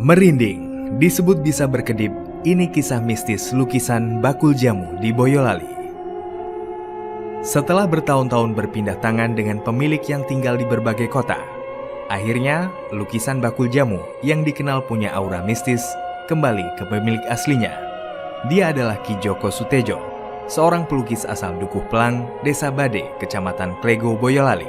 Merinding, disebut bisa berkedip, ini kisah mistis lukisan bakul jamu di Boyolali. Setelah bertahun-tahun berpindah tangan dengan pemilik yang tinggal di berbagai kota, akhirnya lukisan bakul jamu yang dikenal punya aura mistis kembali ke pemilik aslinya. Dia adalah Ki Joko Sutejo, seorang pelukis asal Dukuh Pelang, Desa Bade, Kecamatan Klego, Boyolali.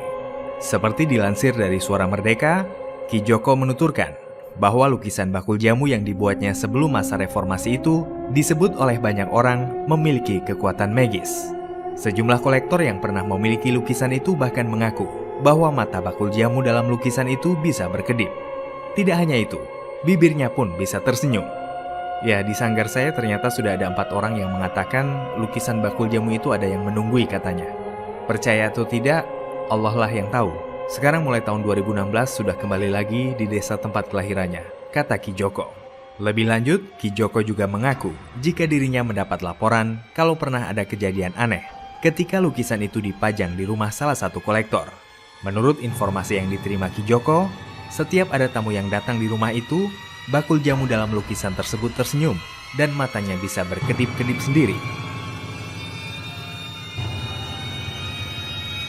Seperti dilansir dari Suara Merdeka, Ki Joko menuturkan bahwa lukisan bakul jamu yang dibuatnya sebelum masa reformasi itu disebut oleh banyak orang memiliki kekuatan magis. Sejumlah kolektor yang pernah memiliki lukisan itu bahkan mengaku bahwa mata bakul jamu dalam lukisan itu bisa berkedip. Tidak hanya itu, bibirnya pun bisa tersenyum. Ya, di sanggar saya ternyata sudah ada 4 orang yang mengatakan lukisan bakul jamu itu ada yang menunggui katanya. Percaya atau tidak, Allah lah yang tahu. Sekarang mulai tahun 2016 sudah kembali lagi di desa tempat kelahirannya, kata Ki Joko. Lebih lanjut, Ki Joko juga mengaku jika dirinya mendapat laporan kalau pernah ada kejadian aneh ketika lukisan itu dipajang di rumah salah satu kolektor. Menurut informasi yang diterima Ki Joko, setiap ada tamu yang datang di rumah itu, bakul jamu dalam lukisan tersebut tersenyum dan matanya bisa berkedip-kedip sendiri.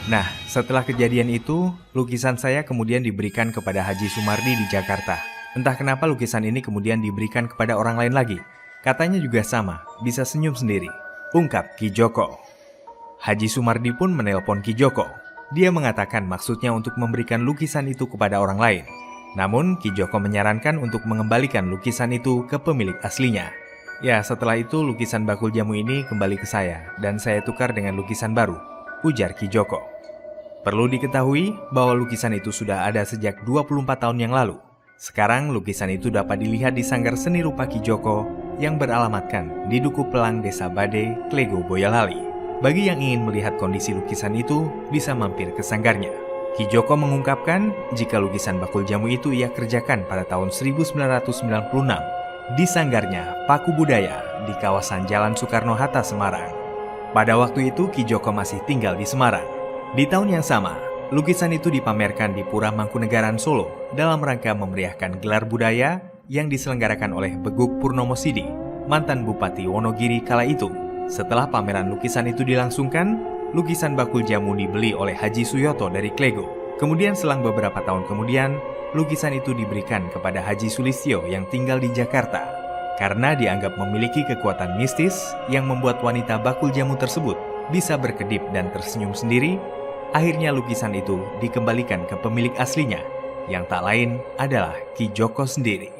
Nah, setelah kejadian itu, lukisan saya kemudian diberikan kepada Haji Sumardi di Jakarta. Entah kenapa lukisan ini kemudian diberikan kepada orang lain lagi. Katanya juga sama, bisa senyum sendiri, ungkap Ki Joko. Haji Sumardi pun menelpon Ki Joko. Dia mengatakan maksudnya untuk memberikan lukisan itu kepada orang lain. Namun, Ki Joko menyarankan untuk mengembalikan lukisan itu ke pemilik aslinya. Ya, setelah itu lukisan bakul jamu ini kembali ke saya, dan saya tukar dengan lukisan baru, ujar Ki Joko. Perlu diketahui bahwa lukisan itu sudah ada sejak 24 tahun yang lalu. Sekarang lukisan itu dapat dilihat di Sanggar Seni Rupa Ki Joko yang beralamatkan di Dukuh Pelang, Desa Bade, Klego, Boyolali. Bagi yang ingin melihat kondisi lukisan itu, bisa mampir ke sanggarnya. Ki Joko mengungkapkan jika lukisan bakul jamu itu ia kerjakan pada tahun 1996 di sanggarnya Paku Budaya di kawasan Jalan Soekarno-Hatta, Semarang. Pada waktu itu Ki Joko masih tinggal di Semarang. Di tahun yang sama, lukisan itu dipamerkan di Pura Mangkunegaran, Solo dalam rangka memeriahkan gelar budaya yang diselenggarakan oleh Beguk Purnomo Sidi, mantan Bupati Wonogiri kala itu. Setelah pameran lukisan itu dilangsungkan, lukisan bakul jamu dibeli oleh Haji Suyoto dari Klego. Kemudian selang beberapa tahun kemudian, lukisan itu diberikan kepada Haji Sulistyo yang tinggal di Jakarta. Karena dianggap memiliki kekuatan mistis yang membuat wanita bakul jamu tersebut bisa berkedip dan tersenyum sendiri, akhirnya lukisan itu dikembalikan ke pemilik aslinya, yang tak lain adalah Ki Joko sendiri.